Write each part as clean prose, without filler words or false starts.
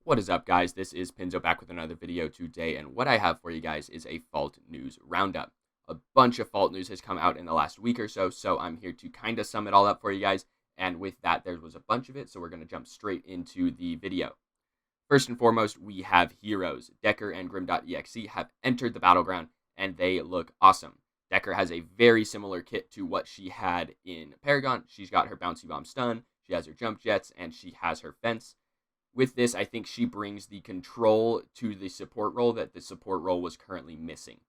What is up, guys? This is Pinzo back with another video today, and what I have for you guys is a Fault News Roundup. A bunch of Fault News has come out in the last week or so, so I'm here to kind of sum it all up for you guys, and with that, there was a bunch of it, so we're going to jump straight into the video. First and foremost, we have heroes. Dekker and Grim.exe have entered the battleground, and they look awesome. Dekker has a very similar kit to what she had in Paragon. She's got her Bouncy Bomb stun, she has her jump jets, and she has her fence. With this, I think she brings the control to the support role that the support role was currently missing.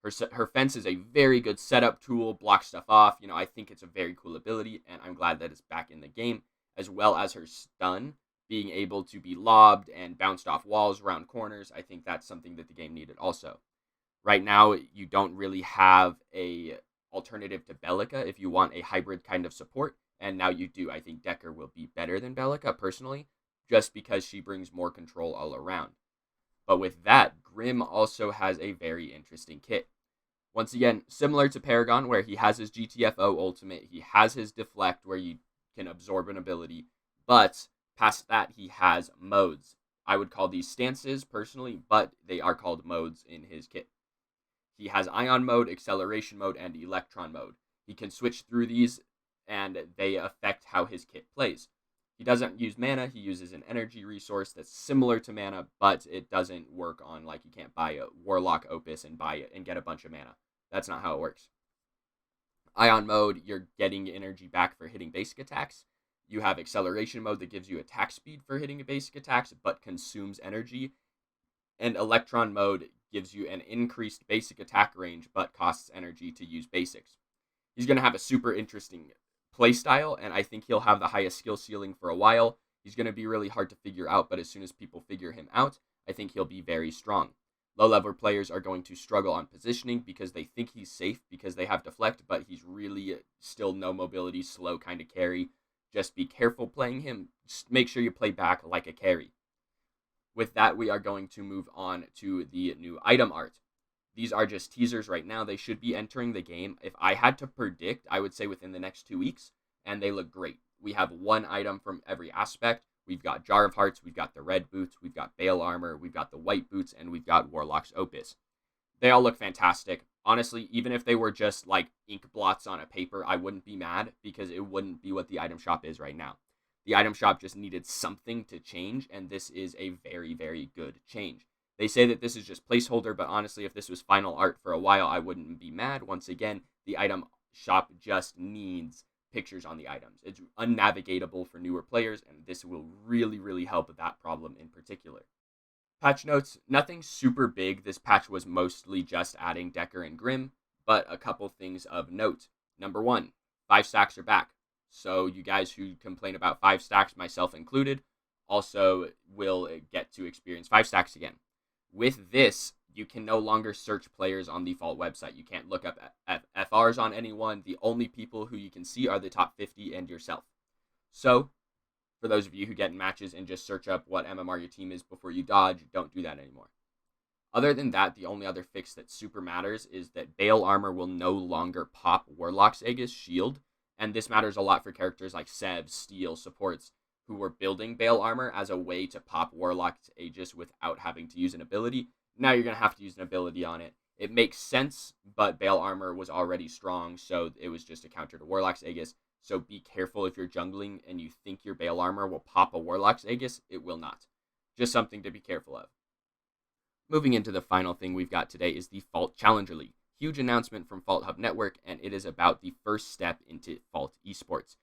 Her fence is a very good setup tool, block stuff off. I think it's a very cool ability, and I'm glad that it's back in the game, as well as her stun, being able to be lobbed and bounced off walls, around corners. I think that's something that the game needed also. Right now, you don't really have a alternative to Bellica if you want a hybrid kind of support, and now you do. I think Dekker will be better than Bellica, personally, just because she brings more control all around. But with that, Grim also has a very interesting kit. Once again, similar to Paragon, where he has his GTFO ultimate, he has his Deflect, where you can absorb an ability, but past that, he has modes. I would call these stances, personally, but they are called modes in his kit. He has Ion mode, Acceleration mode, and Electron mode. He can switch through these, and they affect how his kit plays. He doesn't use mana, he uses an energy resource that's similar to mana, but it doesn't work on, like, you can't buy a Warlock Opus and buy it and get a bunch of mana. That's not how it works. Ion mode, you're getting energy back for hitting basic attacks. You have Acceleration mode that gives you attack speed for hitting basic attacks, but consumes energy. And Electron mode gives you an increased basic attack range, but costs energy to use basics. He's going to have a super interesting playstyle, and I think he'll have the highest skill ceiling for a while. He's going to be really hard to figure out, but as soon as people figure him out, I think he'll be very strong. Low-level players are going to struggle on positioning because they think he's safe because they have Deflect, but he's really still no mobility, slow kind of carry. Just be careful playing him. Just make sure you play back like a carry. With that, we are going to move on to the new item art. These are just teasers right now. They should be entering the game. If I had to predict, I would say within the next 2 weeks, and they look great. We have one item from every aspect. We've got Jar of Hearts, we've got the red boots, we've got Bale Armor, we've got the white boots, and we've got Warlock's Opus. They all look fantastic. Honestly, even if they were just like ink blots on a paper, I wouldn't be mad because it wouldn't be what the item shop is right now. The item shop just needed something to change, and this is a very, very good change. They say that this is just placeholder, but honestly, if this was final art for a while, I wouldn't be mad. Once again, the item shop just needs pictures on the items. It's unnavigatable for newer players, and this will really, really help with that problem in particular. Patch notes, nothing super big. This patch was mostly just adding Dekker and Grim, but a couple things of note. Number one, 5 stacks are back. So you guys who complain about 5 stacks, myself included, also will get to experience 5 stacks again. With this, you can no longer search players on the Fault website. You can't look up FRs on anyone. The only people who you can see are the top 50 and yourself. So, for those of you who get in matches and just search up what MMR your team is before you dodge, don't do that anymore. Other than that, the only other fix that super matters is that Bale Armor will no longer pop Warlock's Aegis shield, and this matters a lot for characters like Sev, Steel, supports, who were building Bale Armor as a way to pop Warlock's Aegis without having to use an ability. Now you're going to have to use an ability on it. It makes sense, but Bale Armor was already strong, so it was just a counter to Warlock's Aegis. So be careful if you're jungling and you think your Bale Armor will pop a Warlock's Aegis. It will not. Just something to be careful of. Moving into the final thing we've got today is the Fault Challenger League. Huge announcement from Fault Hub Network, and it is about the first step into Fault Esports.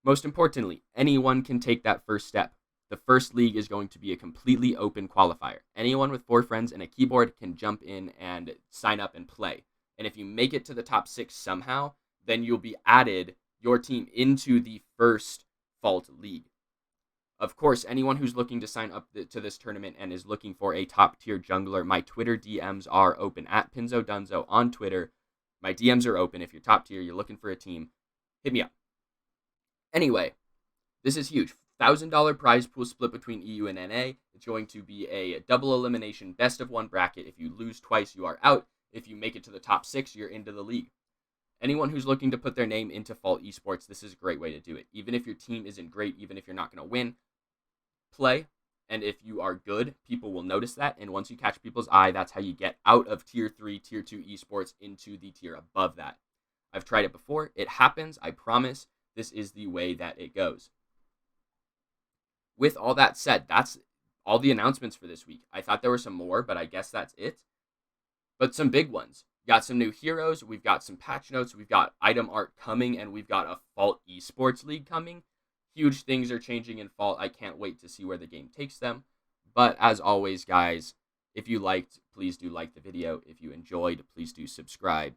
Most importantly, anyone can take that first step. The first league is going to be a completely open qualifier. Anyone with 4 friends and a keyboard can jump in and sign up and play. And if you make it to the top 6 somehow, then you'll be added your team into the first Fault League. Of course, anyone who's looking to sign up to this tournament and is looking for a top-tier jungler, my Twitter DMs are open at PinzoDunzo on Twitter. My DMs are open. If you're top tier, you're looking for a team, hit me up. Anyway, this is huge. $1,000 prize pool split between EU and NA. It's going to be a double elimination best of 1 bracket. If you lose twice, you are out. If you make it to the top 6, you're into the league. Anyone who's looking to put their name into Fault Esports, this is a great way to do it. Even if your team isn't great, even if you're not going to win, play And if you are good, people will notice that. And once you catch people's eye, that's how you get out of tier 3, tier 2 esports into the tier above that. I've tried it before. It happens. I promise. This is the way that it goes. With all that said, that's all the announcements for this week. I thought there were some more, but I guess that's it. But some big ones. Got some new heroes. We've got some patch notes. We've got item art coming, and we've got a Fault Esports League coming. Huge things are changing in Fault. I can't wait to see where the game takes them. But as always, guys, if you liked, please do like the video. If you enjoyed, please do subscribe.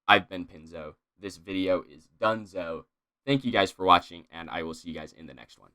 I've been Pinzo. This video is donezo. Thank you guys for watching, and I will see you guys in the next one.